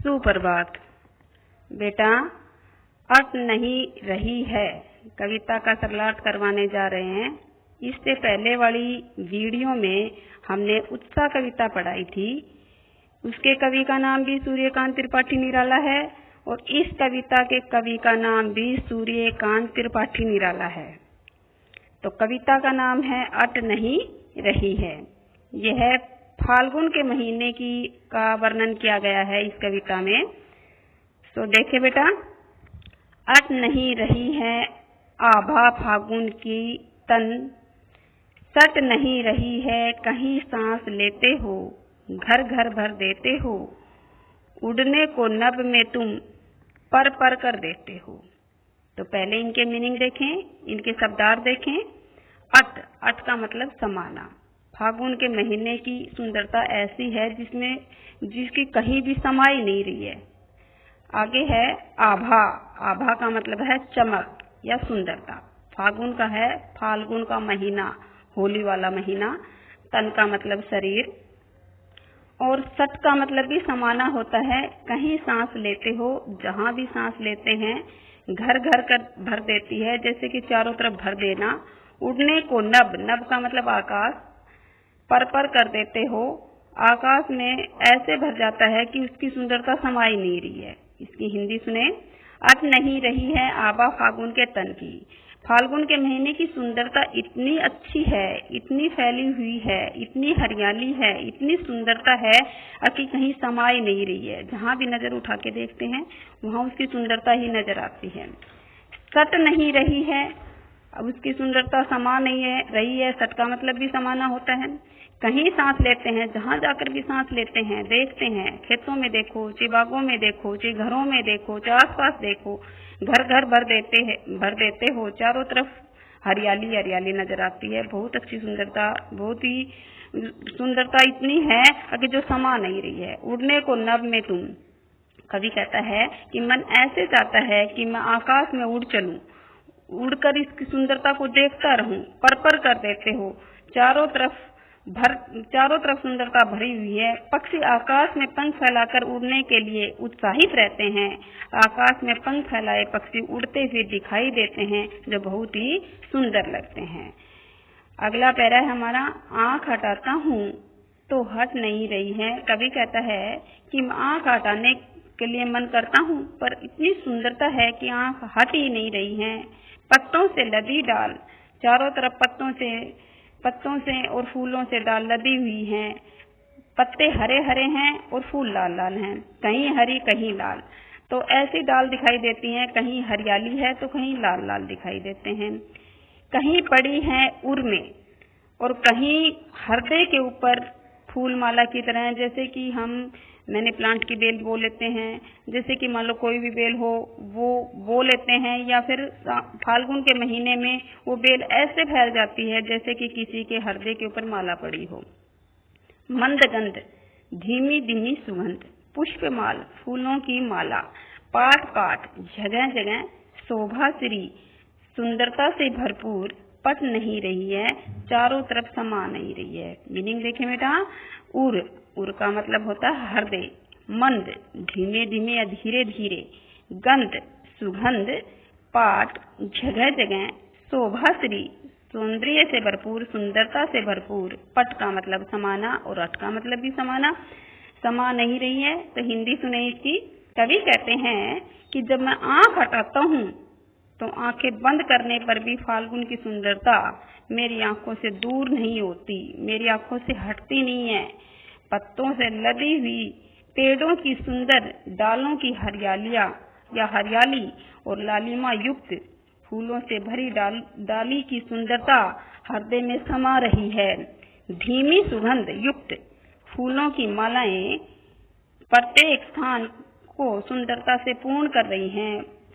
सुप्रभात। बेटा, अट नहीं रही है कविता का सरलाट करवाने जा रहे हैं। इससे पहले वाली वीडियो में हमने उत्साह कविता पढ़ाई थी। उसके कवि का नाम भी सूर्यकांत त्रिपाठी निराला है और इस कविता के कवि का नाम भी सूर्यकांत त्रिपाठी निराला है। तो कविता का नाम है अट नहीं रही है। यह फाल्गुन के महीने का वर्णन किया गया है इस कविता में। तो देखे बेटा, अट नहीं रही है आभा फागुन की तन, सट नहीं रही है कहीं सांस लेते हो, घर घर भर देते हो, उड़ने को नभ में तुम पर कर देते हो। तो पहले इनके मीनिंग देखें, इनके शब्दार्थ देखें। अट का मतलब समाना। फागुन के महीने की सुंदरता ऐसी है जिसकी कहीं भी समाई नहीं रही है। आगे है आभा। आभा का मतलब है चमक या सुंदरता। फागुन का है फाल्गुन का महीना, होली वाला महीना। तन का मतलब शरीर। और सट का मतलब भी समाना होता है। कहीं सांस लेते हो, जहां भी सांस लेते हैं, घर घर कर भर देती है, जैसे कि चारों तरफ भर देना। उड़ने को नभ का मतलब आकाश, पर कर देते हो। आकाश में ऐसे भर जाता है कि उसकी सुंदरता समाई नहीं रही है। इसकी हिंदी सुने। अट नहीं रही है आभा फागुन के तन की। फाल्गुन के महीने की सुंदरता इतनी अच्छी है, इतनी फैली हुई है, इतनी हरियाली है, इतनी सुंदरता है कि कहीं समाई नहीं रही है। जहां भी नजर उठा के देखते हैं वहां उसकी सुंदरता ही नजर आती है। सट नहीं रही है, अब उसकी सुंदरता समा नहीं है रही है। सट का मतलब भी समाना होता है। कहीं सांस लेते हैं, जहां जाकर भी सांस लेते हैं, देखते हैं, खेतों में देखो, चाहे बागों में देखो, चाहे घरों में देखो, चाहे आसपास देखो, घर घर भर देते हो, चारों तरफ हरियाली हरियाली नजर आती है। बहुत अच्छी सुंदरता, बहुत ही सुंदरता इतनी है कि जो समा नहीं रही है। उड़ने को नभ में तुम। कवि कहता है कि मन ऐसे चाहता है कि मैं आकाश में उड़ चलूं, उड़कर इसकी सुंदरता को देखता रहूं। पर कर देते हो, चारों तरफ सुंदरता भरी हुई है। पक्षी आकाश में पंख फैलाकर उड़ने के लिए उत्साहित रहते हैं। आकाश में पंख फैलाए पक्षी उड़ते हुए दिखाई देते हैं, जो बहुत ही सुंदर लगते हैं। अगला पैरा है हमारा, आंख हटाता हूँ तो हट नहीं रही है। कवि कहता है कि आंख हटाने के लिए मन करता हूँ, पर इतनी सुंदरता है कि आंख हट ही नहीं रही है। पत्तों से लदी डाल, चारों तरफ पत्तों से और फूलों से डाल लदी हुई हैं। पत्ते हरे हरे हैं और फूल लाल लाल हैं, कहीं हरी कहीं लाल। तो ऐसी डाल दिखाई देती हैं, कहीं हरियाली है तो कहीं लाल लाल दिखाई देते हैं। कहीं पड़ी है उर में और कहीं हृदय के ऊपर फूल माला की तरह, जैसे कि हम मैंने प्लांट की बेल बो लेते हैं, जैसे कि मान लो कोई भी बेल हो वो बो लेते हैं, या फिर फाल्गुन के महीने में वो बेल ऐसे फैल जाती है जैसे कि किसी के हृदय के ऊपर माला पड़ी हो। मंद गंध, धीमी धीमी सुगंध, पुष्पमाल, फूलों की माला, पाट जगह जगह शोभा श्री, सुंदरता से भरपूर, पट नहीं रही है, चारों तरफ समा नहीं रही है। मीनिंग देखें बेटा। उर का मतलब होता है हृदय। मंद, धीमे धीमे या धीरे धीरे। गंध, सुगंध। पाट, जगह जगह। शोभाश्री, सौंदर्य से भरपूर, सुंदरता से भरपूर। पट का मतलब समाना और अट का मतलब भी समाना। समा नहीं रही है। तो हिंदी सुने इसकी। कवि कहते हैं कि जब मैं आंख हटाता हूँ तो आंखें बंद करने पर भी फाल्गुन की सुंदरता मेरी आंखों से दूर नहीं होती, मेरी आंखों से हटती नहीं है। पत्तों से लदी हुई पेड़ों की सुंदर डालों की हरियाली और लालिमा युक्त फूलों से भरी डाली की सुंदरता हृदय में समा रही है। धीमी सुगंध युक्त फूलों की मालाएं प्रत्येक स्थान को सुंदरता से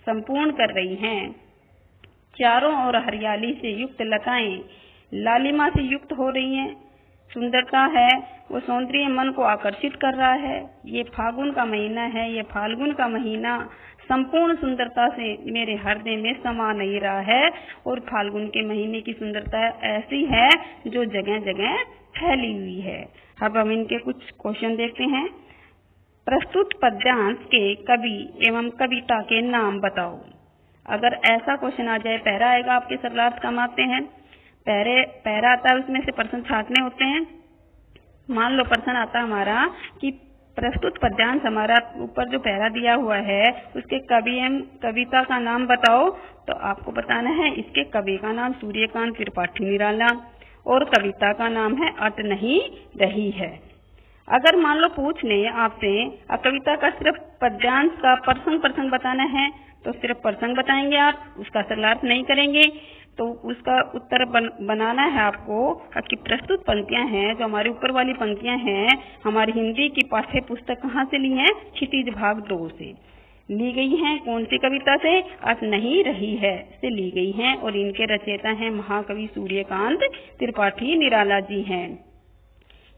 संपूर्ण कर रही हैं। चारों ओर हरियाली से युक्त लताएं लालिमा से युक्त हो रही हैं। सुंदरता है वो सौंदर्य मन को आकर्षित कर रहा है। ये फागुन का महीना है, ये फाल्गुन का महीना संपूर्ण सुंदरता से मेरे हृदय में समा नहीं रहा है। और फाल्गुन के महीने की सुंदरता ऐसी है जो जगह जगह फैली हुई है। अब हम इनके कुछ क्वेश्चन देखते हैं। प्रस्तुत पद्यांश के कवि एवं कविता के नाम बताओ। अगर ऐसा क्वेश्चन आ जाए, पैरा आएगा आपके सरलार्थ काम आते हैं, पैरा आता है, उसमें से प्रश्न छाटने होते हैं। मान लो प्रश्न आता हमारा कि प्रस्तुत पद्यांश, हमारा ऊपर जो पैरा दिया हुआ है उसके कवि एवं कविता का नाम बताओ, तो आपको बताना है इसके कवि का नाम सूर्यकांत त्रिपाठी निराला और कविता का नाम है अट नहीं रही है। अगर मान लो पूछ ले आपसे कविता का सिर्फ पद्यांश का प्रसंग बताना है तो सिर्फ प्रसंग बताएंगे आप, उसका सरलार्थ नहीं करेंगे। तो उसका उत्तर बनाना है आपको कि प्रस्तुत पंक्तियां हैं, जो हमारी ऊपर वाली पंक्तियां हैं, हमारी हिंदी की पाठ्य पुस्तक कहाँ से ली हैं? क्षितिज भाग 2 से ली गई हैं। कौन सी कविता से? अट नहीं रही है से ली गई हैं और इनके रचयिता हैं महाकवि सूर्यकांत त्रिपाठी निराला जी हैं।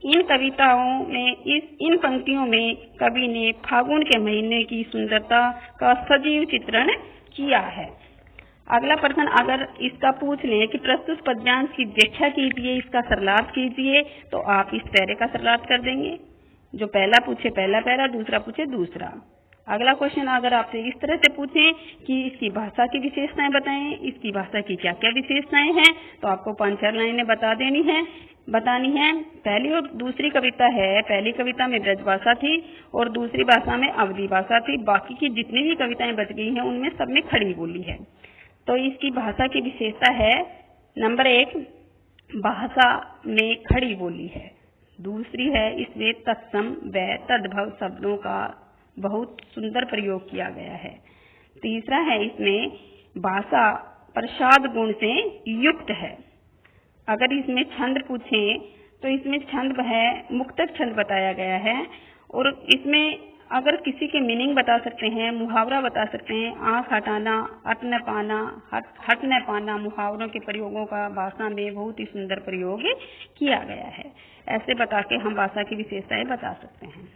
इन कविताओं में इन पंक्तियों में कवि ने फागुन के महीने की सुंदरता का सजीव चित्रण किया है। अगला प्रश्न अगर इसका पूछ लें कि प्रस्तुत पद्यांश की व्याख्या कीजिए, इसका सरलार्थ कीजिए, तो आप इस पैरे का सरलार्थ कर देंगे। जो पहला पूछे पहला पैरा, दूसरा पूछे दूसरा। अगला क्वेश्चन अगर आपसे इस तरह से पूछें कि इसकी भाषा की विशेषताएं बताएं, इसकी भाषा की क्या क्या विशेषताएं हैं, तो आपको 5-4 लाइनें बतानी है। पहली और दूसरी कविता है, पहली कविता में ब्रज भाषा थी और दूसरी भाषा में अवधी भाषा थी। बाकी की जितनी भी कविताएं बच गई हैं उनमें सब में खड़ी बोली है। तो इसकी भाषा की विशेषता है, नंबर 1 भाषा में खड़ी बोली है। दूसरी है इसमें तत्सम व तद्भव शब्दों का बहुत सुंदर प्रयोग किया गया है। तीसरा है इसमें भाषा प्रसाद गुण से युक्त है। अगर इसमें छंद पूछें तो इसमें छंद है मुक्तक छंद बताया गया है और इसमें अगर किसी के मीनिंग बता सकते हैं, मुहावरा बता सकते हैं, आंख हटाना, अट न पाना, हट न पाना, मुहावरों के प्रयोगों का भाषा में बहुत ही सुंदर प्रयोग किया गया है। ऐसे बता के हम भाषा की विशेषताएं बता सकते हैं।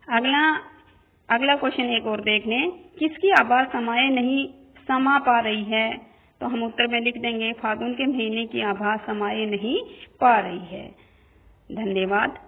अगला क्वेश्चन एक और देख लें, किसकी आभा समा पा रही है? तो हम उत्तर में लिख देंगे फागुन के महीने की आभा समाये नहीं पा रही है। धन्यवाद।